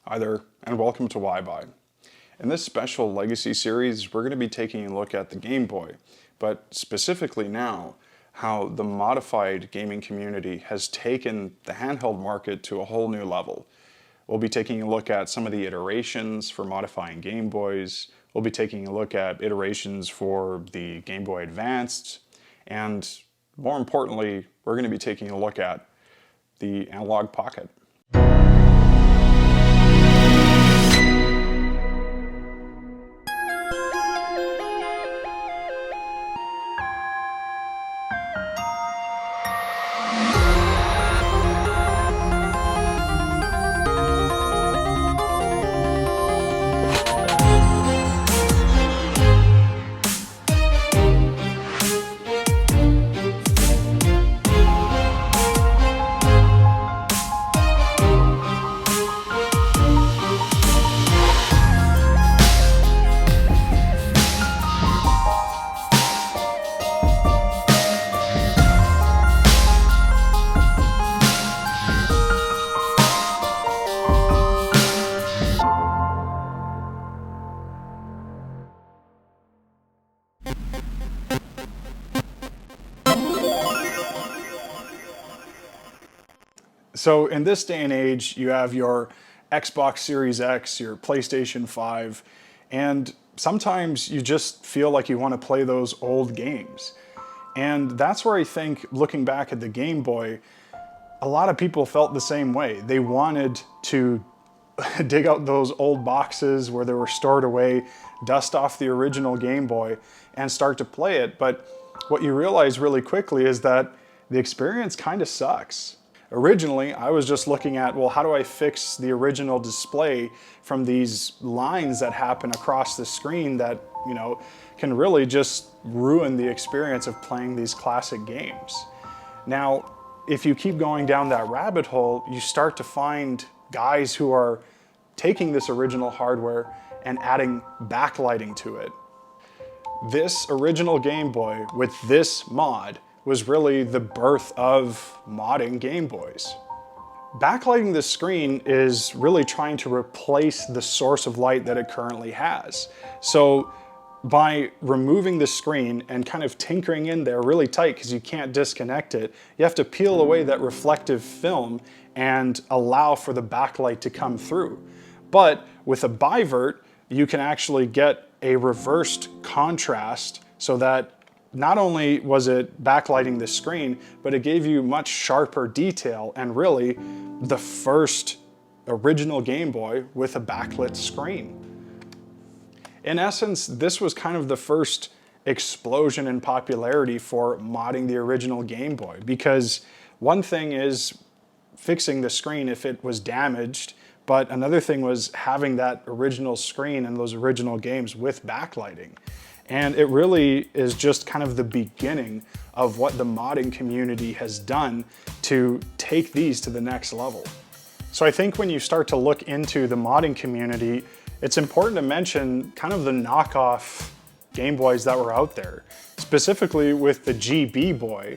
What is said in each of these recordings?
Hi there, and welcome to Why-Buy. In this special Legacy series, we're going to be taking a look at the Game Boy, but specifically now, how the modified gaming community has taken the handheld market to a whole new level. We'll be taking a look at some of the iterations for modifying Game Boys. We'll be taking a look at iterations for the Game Boy Advance, and more importantly, we're going to be taking a look at the Analogue Pocket. So in this day and age, you have your Xbox Series X, your PlayStation 5, and sometimes you just feel like you want to play those old games. And that's where I think, looking back at the Game Boy, a lot of people felt the same way. They wanted to dig out those old boxes where they were stored away, dust off the original Game Boy, and start to play it. But what you realize really quickly is that the experience kind of sucks. Originally, I was just looking at, well, how do I fix the original display from these lines that happen across the screen that, can really just ruin the experience of playing these classic games. Now, if you keep going down that rabbit hole, you start to find guys who are taking this original hardware and adding backlighting to it. This original Game Boy with this mod was really the birth of modding Game Boys. Backlighting the screen is really trying to replace the source of light that it currently has. So by removing the screen and kind of tinkering in there really tight, because you can't disconnect it, you have to peel away that reflective film and allow for the backlight to come through. But with a bivert, you can actually get a reversed contrast so that not only was it backlighting the screen, but it gave you much sharper detail and really the first original Game Boy with a backlit screen. In essence, this was kind of the first explosion in popularity for modding the original Game Boy, because one thing is fixing the screen if it was damaged, but another thing was having that original screen and those original games with backlighting. And it really is just kind of the beginning of what the modding community has done to take these to the next level. So I think when you start to look into the modding community, it's important to mention kind of the knockoff Game Boys that were out there. Specifically with the GB Boy,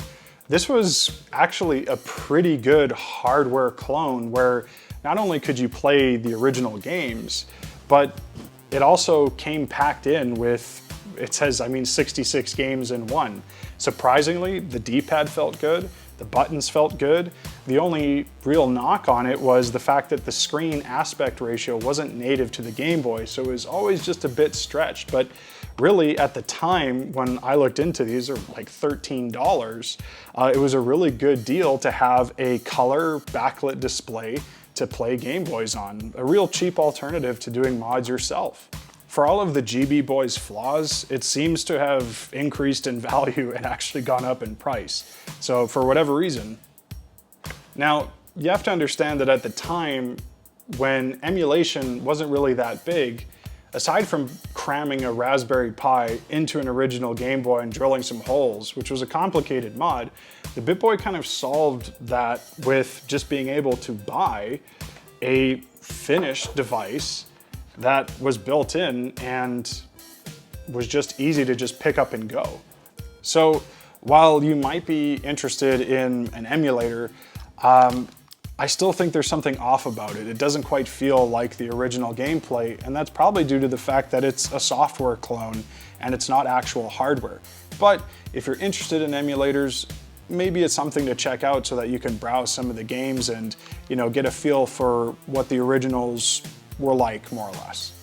this was actually a pretty good hardware clone where not only could you play the original games, but it also came packed in with, it says, 66 games in one. Surprisingly, the D-pad felt good, the buttons felt good. The only real knock on it was the fact that the screen aspect ratio wasn't native to the Game Boy, so it was always just a bit stretched. But really, at the time when I looked into these, they're like $13. It was a really good deal to have a color backlit display to play Game Boys on. A real cheap alternative to doing mods yourself. For all of the GB Boy's flaws, it seems to have increased in value and actually gone up in price. So for whatever reason. Now, you have to understand that at the time, when emulation wasn't really that big, aside from cramming a Raspberry Pi into an original Game Boy and drilling some holes, which was a complicated mod, the Bitt Boy kind of solved that with just being able to buy a finished device that was built in and was just easy to just pick up and go. So while you might be interested in an emulator, I still think there's something off about it. It doesn't quite feel like the original gameplay, and that's probably due to the fact that it's a software clone and it's not actual hardware. But if you're interested in emulators, maybe it's something to check out so that you can browse some of the games and, you know, get a feel for what the originals were like, more or less.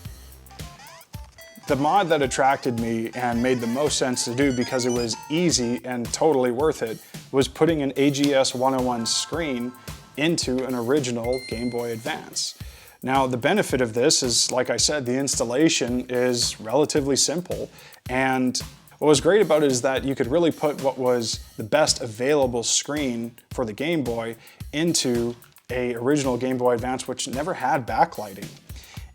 The mod that attracted me and made the most sense to do because it was easy and totally worth it was putting an AGS 101 screen into an original Game Boy Advance. Now, the benefit of this is, like I said, the installation is relatively simple, and what was great about it is that you could really put what was the best available screen for the Game Boy into an original Game Boy Advance, which never had backlighting.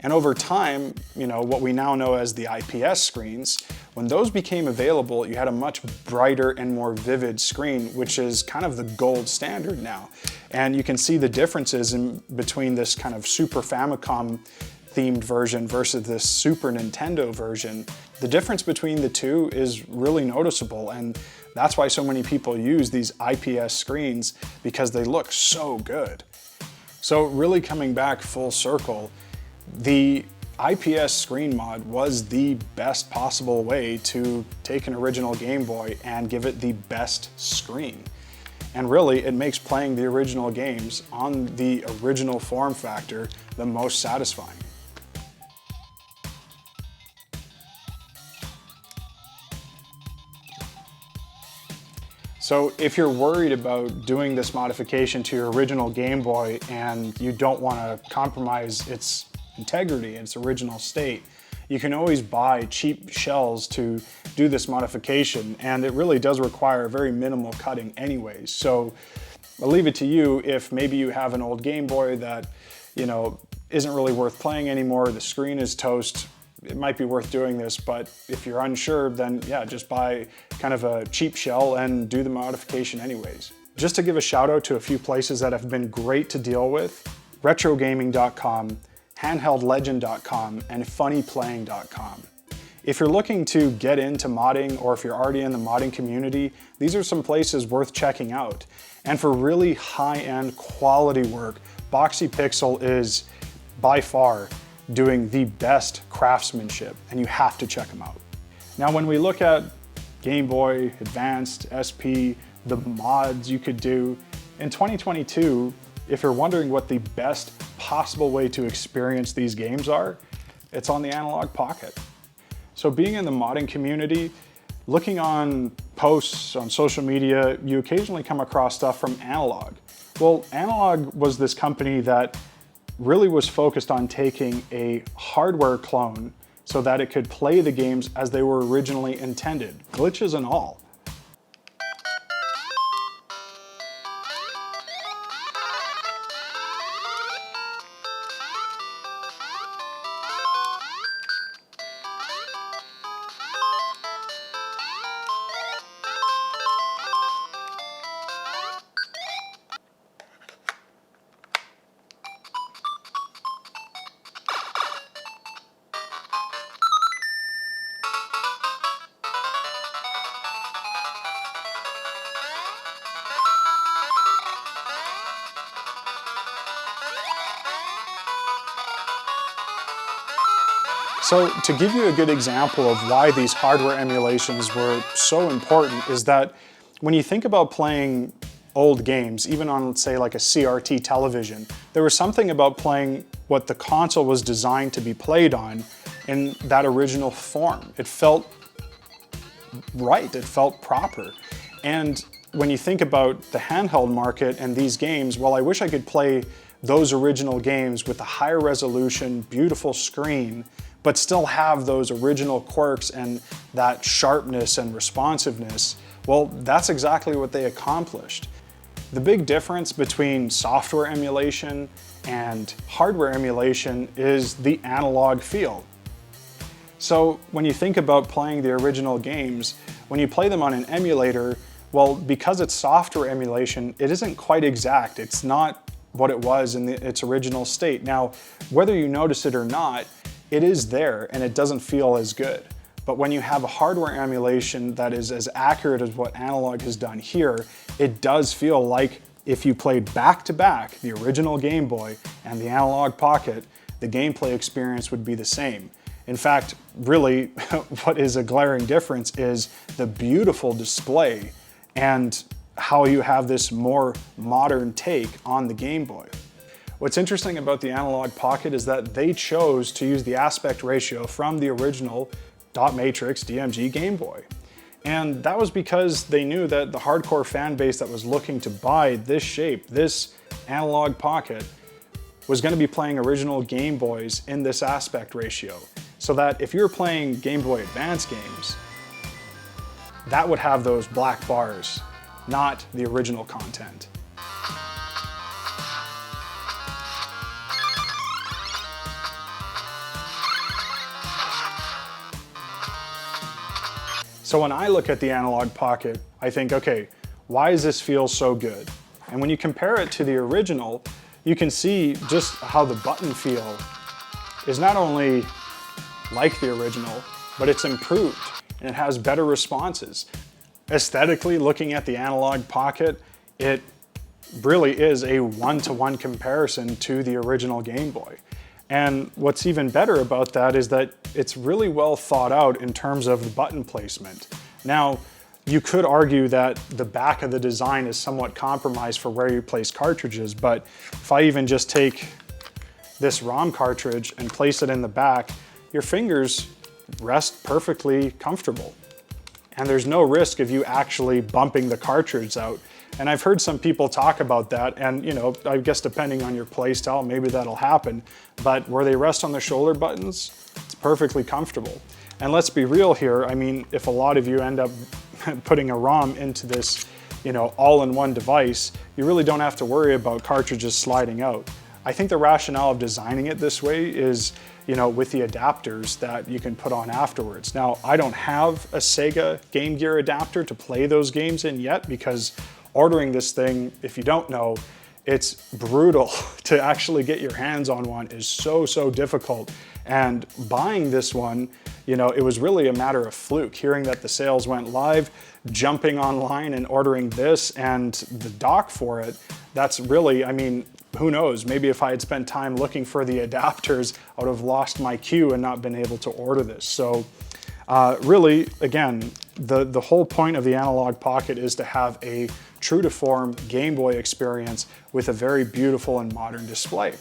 And over time, you know, what we now know as the IPS screens, when those became available, you had a much brighter and more vivid screen, which is kind of the gold standard now. And you can see the differences in between this kind of Super Famicom themed version versus this Super Nintendo version. The difference between the two is really noticeable, and that's why so many people use these IPS screens, because they look so good. So really coming back full circle, the IPS screen mod was the best possible way to take an original Game Boy and give it the best screen. And really, it makes playing the original games on the original form factor the most satisfying. So if you're worried about doing this modification to your original Game Boy and you don't want to compromise its integrity, its original state, you can always buy cheap shells to do this modification, and it really does require very minimal cutting anyways. So I'll leave it to you. If maybe you have an old Game Boy that, you know, isn't really worth playing anymore, the screen is toast, it might be worth doing this. But if you're unsure, then yeah, just buy kind of a cheap shell and do the modification anyways. Just to give a shout out to a few places that have been great to deal with: retrogaming.com, handheldlegend.com, and funnyplaying.com. If you're looking to get into modding, or if you're already in the modding community, these are some places worth checking out. And for really high-end quality work, Boxy Pixel is by far doing the best craftsmanship, and you have to check them out. Now, when we look at Game Boy, Advanced, SP, the mods you could do, in 2022, if you're wondering what the best possible way to experience these games are, it's on the Analogue Pocket. So being in the modding community, looking on posts on social media, you occasionally come across stuff from Anologue. Well, Anologue was this company that really was focused on taking a hardware clone so that it could play the games as they were originally intended, glitches and all. So to give you a good example of why these hardware emulations were so important is that when you think about playing old games, even on, let's say, like a CRT television, there was something about playing what the console was designed to be played on in that original form. It felt right, it felt proper. And when you think about the handheld market and these games, well, I wish I could play those original games with a higher resolution, beautiful screen, but still have those original quirks and that sharpness and responsiveness. Well, that's exactly what they accomplished. The big difference between software emulation and hardware emulation is the analog feel. So when you think about playing the original games, when you play them on an emulator, well, because it's software emulation, it isn't quite exact. It's not what it was in its original state. Now, whether you notice it or not, it is there and it doesn't feel as good. But when you have a hardware emulation that is as accurate as what Anologue has done here, it does feel like if you played back to back the original Game Boy and the Analogue Pocket, the gameplay experience would be the same. In fact, really, what is a glaring difference is the beautiful display and how you have this more modern take on the Game Boy. What's interesting about the Analogue Pocket is that they chose to use the aspect ratio from the original dot matrix DMG Game Boy. And that was because they knew that the hardcore fan base that was looking to buy this shape, this Analogue Pocket, was going to be playing original Game Boys in this aspect ratio. So that if you're playing Game Boy Advance games, that would have those black bars, not the original content. So when I look at the Analogue Pocket, I think, okay, why does this feel so good? And when you compare it to the original, you can see just how the button feel is not only like the original, but it's improved and it has better responses. Aesthetically, looking at the Analogue Pocket, it really is a one-to-one comparison to the original Game Boy. And what's even better about that is that it's really well thought out in terms of the button placement. Now, you could argue that the back of the design is somewhat compromised for where you place cartridges, but if I even just take this ROM cartridge and place it in the back, your fingers rest perfectly comfortable. And there's no risk of you actually bumping the cartridge out. And I've heard some people talk about that, and you know, I guess depending on your play style, maybe that'll happen. But where they rest on the shoulder buttons, it's perfectly comfortable. And let's be real here, I mean, if a lot of you end up putting a ROM into this, you know, all-in-one device, you really don't have to worry about cartridges sliding out. I think the rationale of designing it this way is, you know, with the adapters that you can put on afterwards. Now, I don't have a Sega Game Gear adapter to play those games in yet because ordering this thing, if you don't know, it's brutal to actually get your hands on one is so difficult. And buying this one, you know, it was really a matter of fluke, hearing that the sales went live, jumping online and ordering this and the dock for it. That's really, I mean, who knows, maybe if I had spent time looking for the adapters, I would have lost my queue and not been able to order this. So really, again, the whole point of the Analogue Pocket is to have a true to form Game Boy experience with a very beautiful and modern display.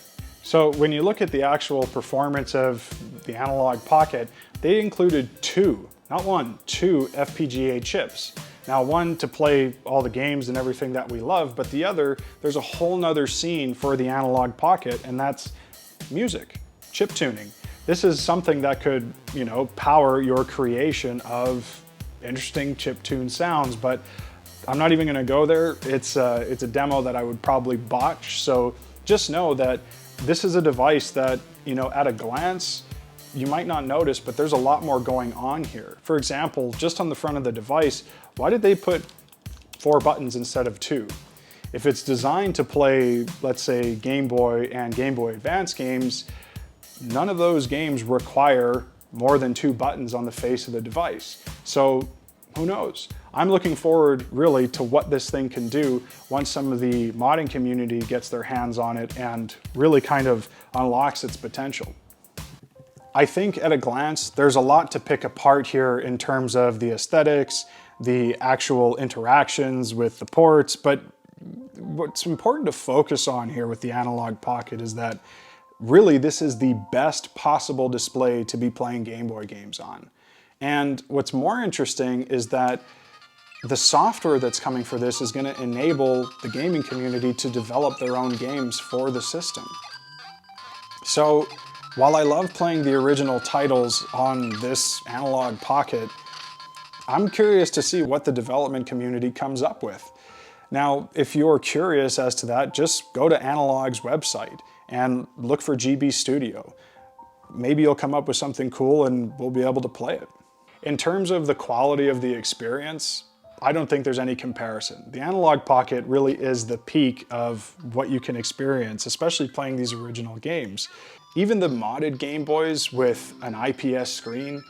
So when you look at the actual performance of the Analogue Pocket, they included two, not one, two FPGA chips. Now one to play all the games and everything that we love, but the other, there's a whole nother scene for the Analogue Pocket, and that's music, chip tuning. This is something that could, you know, power your creation of interesting chip tune sounds, but I'm not even gonna go there. It's a demo that I would probably botch, so just know that this is a device that, you know, at a glance, you might not notice, but there's a lot more going on here. For example, just on the front of the device, why did they put 4 buttons instead of 2? If it's designed to play, let's say, Game Boy and Game Boy Advance games, none of those games require more than 2 buttons on the face of the device. So who knows? I'm looking forward really to what this thing can do once some of the modding community gets their hands on it and really kind of unlocks its potential. I think at a glance, there's a lot to pick apart here in terms of the aesthetics, the actual interactions with the ports, but what's important to focus on here with the Analogue Pocket is that really this is the best possible display to be playing Game Boy games on. And what's more interesting is that the software that's coming for this is going to enable the gaming community to develop their own games for the system. So while I love playing the original titles on this Analogue Pocket, I'm curious to see what the development community comes up with. Now, if you're curious as to that, just go to Analogue's website and look for GB Studio. Maybe you'll come up with something cool and we'll be able to play it. In terms of the quality of the experience, I don't think there's any comparison. The Analogue Pocket really is the peak of what you can experience, especially playing these original games. Even the modded Game Boys with an IPS screen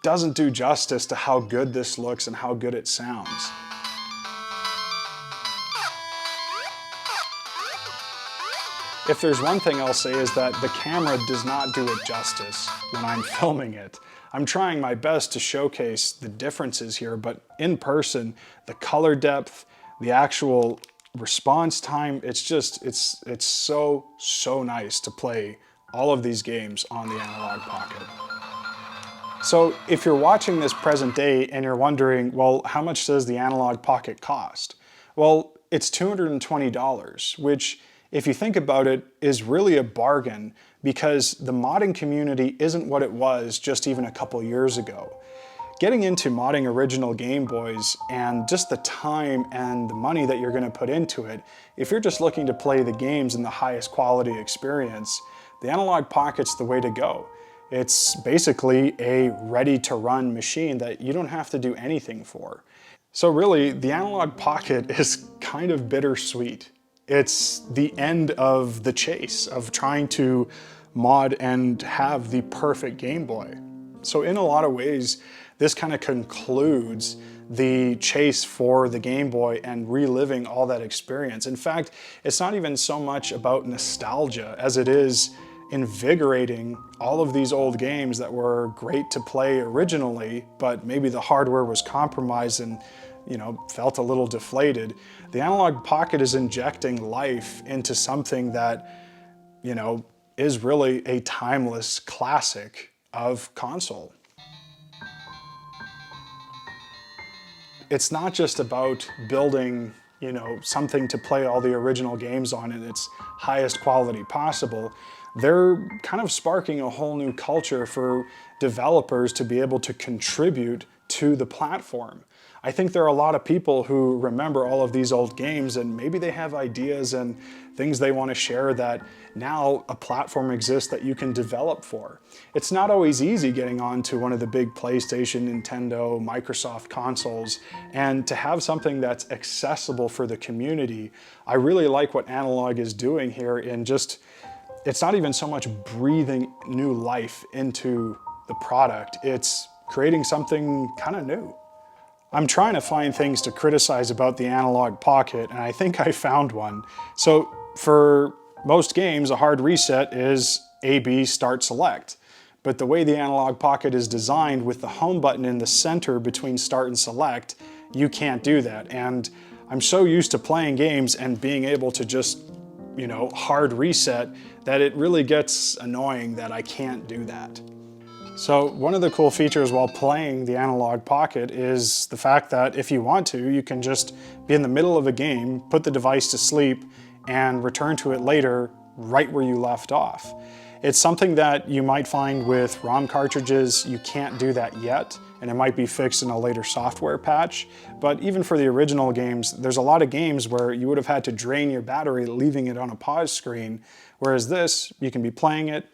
doesn't do justice to how good this looks and how good it sounds. If there's one thing I'll say is that the camera does not do it justice when I'm filming it. I'm trying my best to showcase the differences here, but in person, the color depth, the actual response time, it's so nice to play all of these games on the Analogue Pocket. So if you're watching this present day and you're wondering, well, how much does the Analogue Pocket cost? Well, it's $220, which, if you think about it, is really a bargain because the modding community isn't what it was just even a couple years ago. Getting into modding original Game Boys and just the time and the money that you're going to put into it, if you're just looking to play the games in the highest quality experience, the Analogue Pocket's the way to go. It's basically a ready-to-run machine that you don't have to do anything for. So really, the Analogue Pocket is kind of bittersweet. It's the end of the chase of trying to mod and have the perfect Game Boy. So in a lot of ways, this kind of concludes the chase for the Game Boy and reliving all that experience. In fact, it's not even so much about nostalgia as it is invigorating all of these old games that were great to play originally, but maybe the hardware was compromised and felt a little deflated. The Analogue Pocket is injecting life into something that, is really a timeless classic of console. It's not just about building, something to play all the original games on in its highest quality possible. They're kind of sparking a whole new culture for developers to be able to contribute to the platform. I think there are a lot of people who remember all of these old games and maybe they have ideas and things they want to share that now a platform exists that you can develop for. It's not always easy getting onto one of the big PlayStation, Nintendo, Microsoft consoles, and to have something that's accessible for the community. I really like what Anologue is doing here in just, it's not even so much breathing new life into the product, it's creating something kind of new. I'm trying to find things to criticize about the Analogue Pocket, and I think I found one. So for most games, a hard reset is A, B, start, select. But the way the Analogue Pocket is designed with the home button in the center between start and select, you can't do that. And I'm so used to playing games and being able to just, hard reset that it really gets annoying that I can't do that. So one of the cool features while playing the Analogue Pocket is the fact that if you want to, you can just be in the middle of a game, put the device to sleep, and return to it later right where you left off. It's something that you might find with ROM cartridges. You can't do that yet, and it might be fixed in a later software patch. But even for the original games, there's a lot of games where you would have had to drain your battery, leaving it on a pause screen, whereas this, you can be playing it,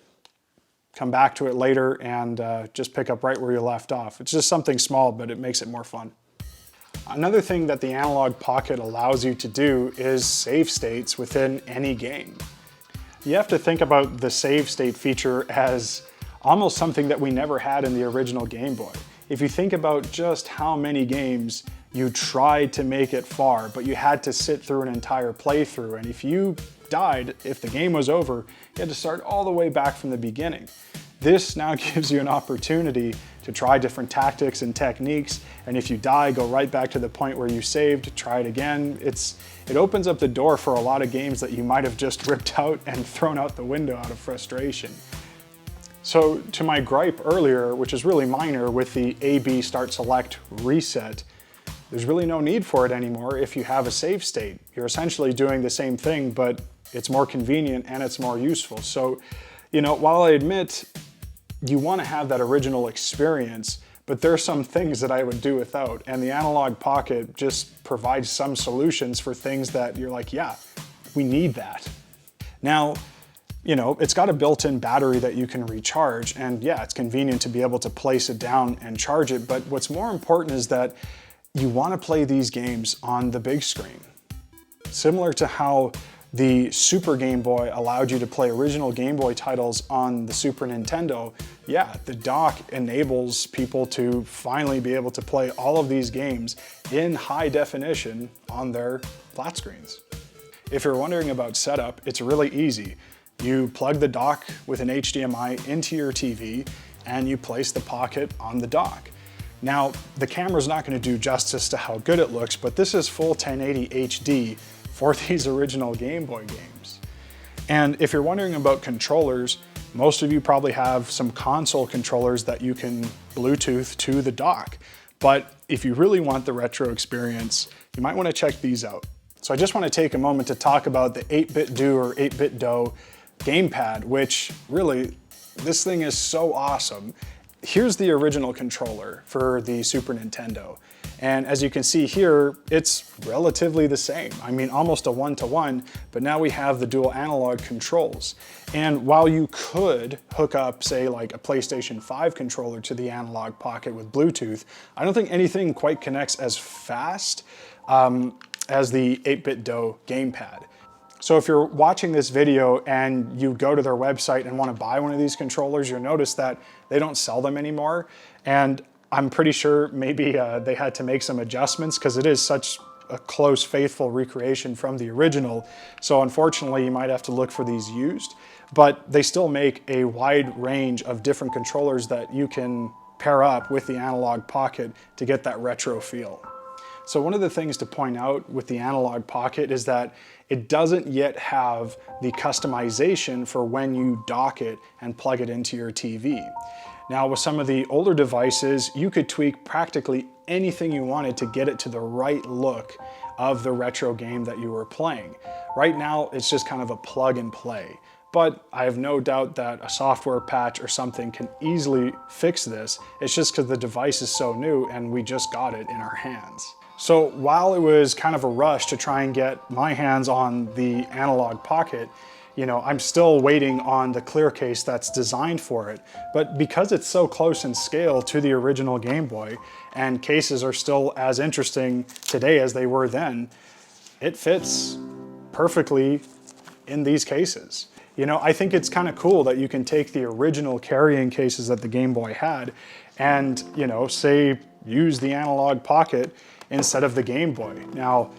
come back to it later, and just pick up right where you left off. It's just something small, but it makes it more fun. Another thing that the Analogue Pocket allows you to do is save states within any game. You have to think about the save state feature as almost something that we never had in the original Game Boy. If you think about just how many games you tried to make it far, but you had to sit through an entire playthrough, and if you died, if the game was over, you had to start all the way back from the beginning. This now gives you an opportunity to try different tactics and techniques, and if you die, go right back to the point where you saved, try it again. It opens up the door for a lot of games that you might have just ripped out and thrown out the window out of frustration. So to my gripe earlier, which is really minor with the A, B, start, select, reset, there's really no need for it anymore if you have a save state. You're essentially doing the same thing, but it's more convenient and it's more useful. So, while I admit you want to have that original experience, but there's some things that I would do without, and the Analogue Pocket just provides some solutions for things that you're like, yeah, we need that. Now, it's got a built-in battery that you can recharge, and yeah, it's convenient to be able to place it down and charge it, but what's more important is that you want to play these games on the big screen. Similar to how the Super Game Boy allowed you to play original Game Boy titles on the Super Nintendo, yeah, the dock enables people to finally be able to play all of these games in high definition on their flat screens. If you're wondering about setup, it's really easy. You plug the dock with an HDMI into your TV and you place the Pocket on the dock. Now, the camera's not going to do justice to how good it looks, but this is full 1080 HD for these original Game Boy games. And if you're wondering about controllers, most of you probably have some console controllers that you can Bluetooth to the dock. But if you really want the retro experience, you might want to check these out. So I just want to take a moment to talk about the 8BitDo or Bitdo Gamepad, which really, this thing is so awesome. Here's the original controller for the Super Nintendo. And as you can see here, it's relatively the same. I mean, almost a one-to-one, but now we have the dual analog controls. And while you could hook up, say, like a PlayStation 5 controller to the Analogue Pocket with Bluetooth, I don't think anything quite connects as fast as the 8BitDo Gamepad. So if you're watching this video and you go to their website and want to buy one of these controllers, you'll notice that they don't sell them anymore. And I'm pretty sure maybe they had to make some adjustments because it is such a close, faithful recreation from the original. So unfortunately, you might have to look for these used, but they still make a wide range of different controllers that you can pair up with the Analogue Pocket to get that retro feel. So one of the things to point out with the Analogue Pocket is that it doesn't yet have the customization for when you dock it and plug it into your TV. Now with some of the older devices, you could tweak practically anything you wanted to get it to the right look of the retro game that you were playing. Right now, it's just kind of a plug and play. But I have no doubt that a software patch or something can easily fix this. It's just because the device is so new and we just got it in our hands. So while it was kind of a rush to try and get my hands on the Analogue Pocket, you know, I'm still waiting on the clear case that's designed for it. But because it's so close in scale to the original Game Boy, and cases are still as interesting today as they were then, it fits perfectly in these cases. You know, I think it's kind of cool that you can take the original carrying cases that the Game Boy had and, you know, say, use the Analogue Pocket instead of the Game Boy. Now,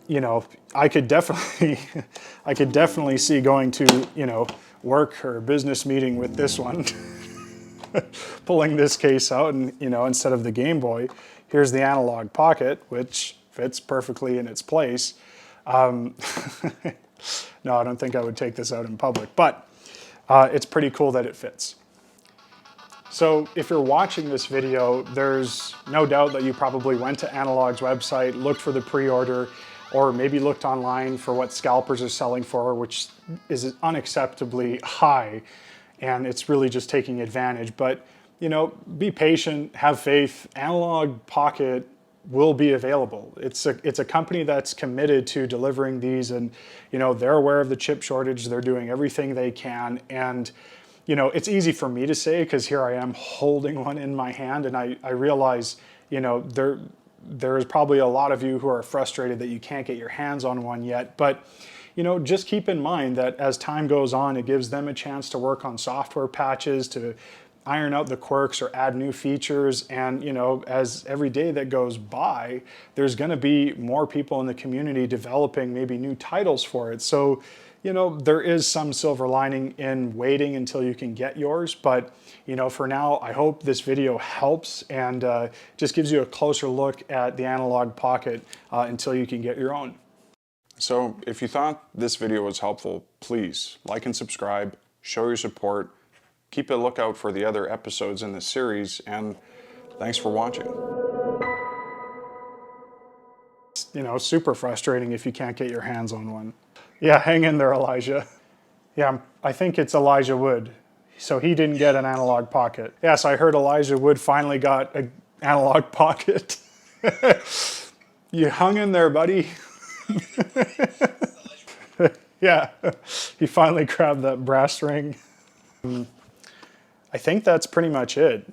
you know, I could definitely see going to, you know, work or business meeting with this one, pulling this case out and, you know, instead of the Game Boy, here's the Analogue Pocket, which fits perfectly in its place. No, I don't think I would take this out in public, but it's pretty cool that it fits. So if you're watching this video, there's no doubt that you probably went to Analogue's website, looked for the pre-order, or maybe looked online for what scalpers are selling for, which is unacceptably high, and it's really just taking advantage. But, you know, be patient, have faith. Analogue Pocket will be available. It's a company that's committed to delivering these, and, you know, they're aware of the chip shortage. They're doing everything they can, and you know, it's easy for me to say because here I am holding one in my hand, and I realize, you know, there's probably a lot of you who are frustrated that you can't get your hands on one yet. But, you know, just keep in mind that as time goes on, it gives them a chance to work on software patches, to iron out the quirks or add new features. And, you know, as every day that goes by, there's going to be more people in the community developing maybe new titles for it. So, you know, there is some silver lining in waiting until you can get yours. But, you know, for now, I hope this video helps and just gives you a closer look at the Analogue Pocket until you can get your own. So if you thought this video was helpful, please like and subscribe, show your support, keep a lookout for the other episodes in this series, and thanks for watching. You know, super frustrating if you can't get your hands on one. Yeah, hang in there, Elijah. Yeah, I think it's Elijah Wood. So he didn't get an Analogue Pocket. Yes, I heard Elijah Wood finally got an Analogue Pocket. You hung in there, buddy. Yeah, he finally grabbed that brass ring. I think that's pretty much it.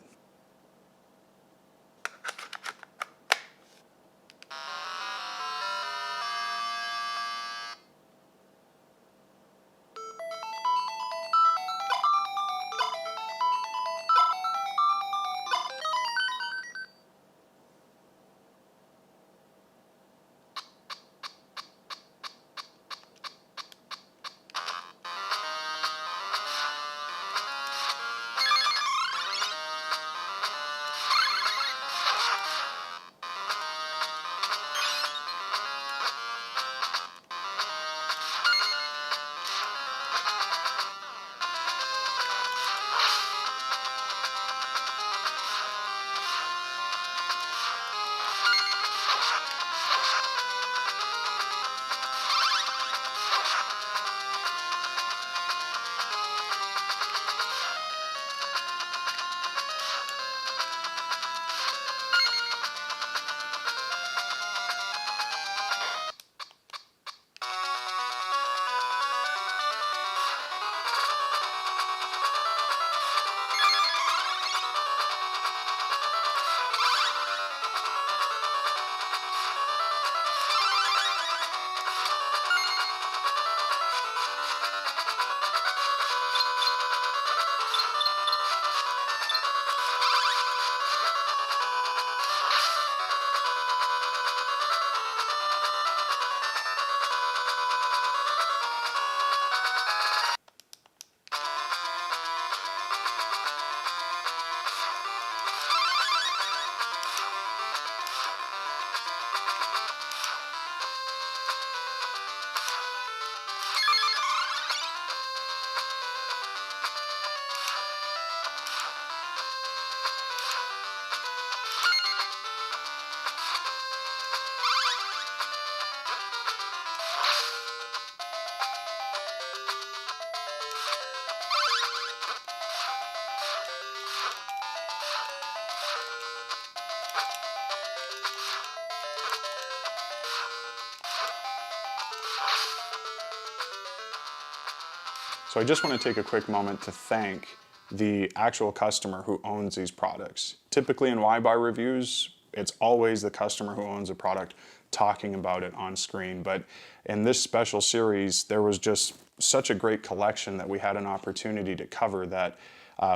So I just want to take a quick moment to thank the actual customer who owns these products. Typically in Why Buy reviews, it's always the customer who owns a product talking about it on screen. But in this special series, there was just such a great collection that we had an opportunity to cover that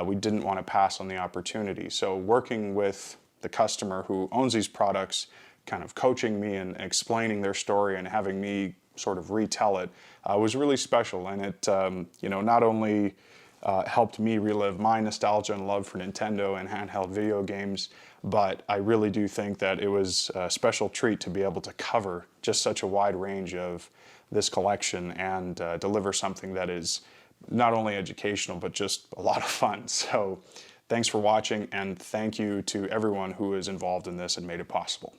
we didn't want to pass on the opportunity. So working with the customer who owns these products, kind of coaching me and explaining their story and having me sort of retell it was really special. And it, not only helped me relive my nostalgia and love for Nintendo and handheld video games, but I really do think that it was a special treat to be able to cover just such a wide range of this collection and deliver something that is not only educational, but just a lot of fun. So thanks for watching, and thank you to everyone who is involved in this and made it possible.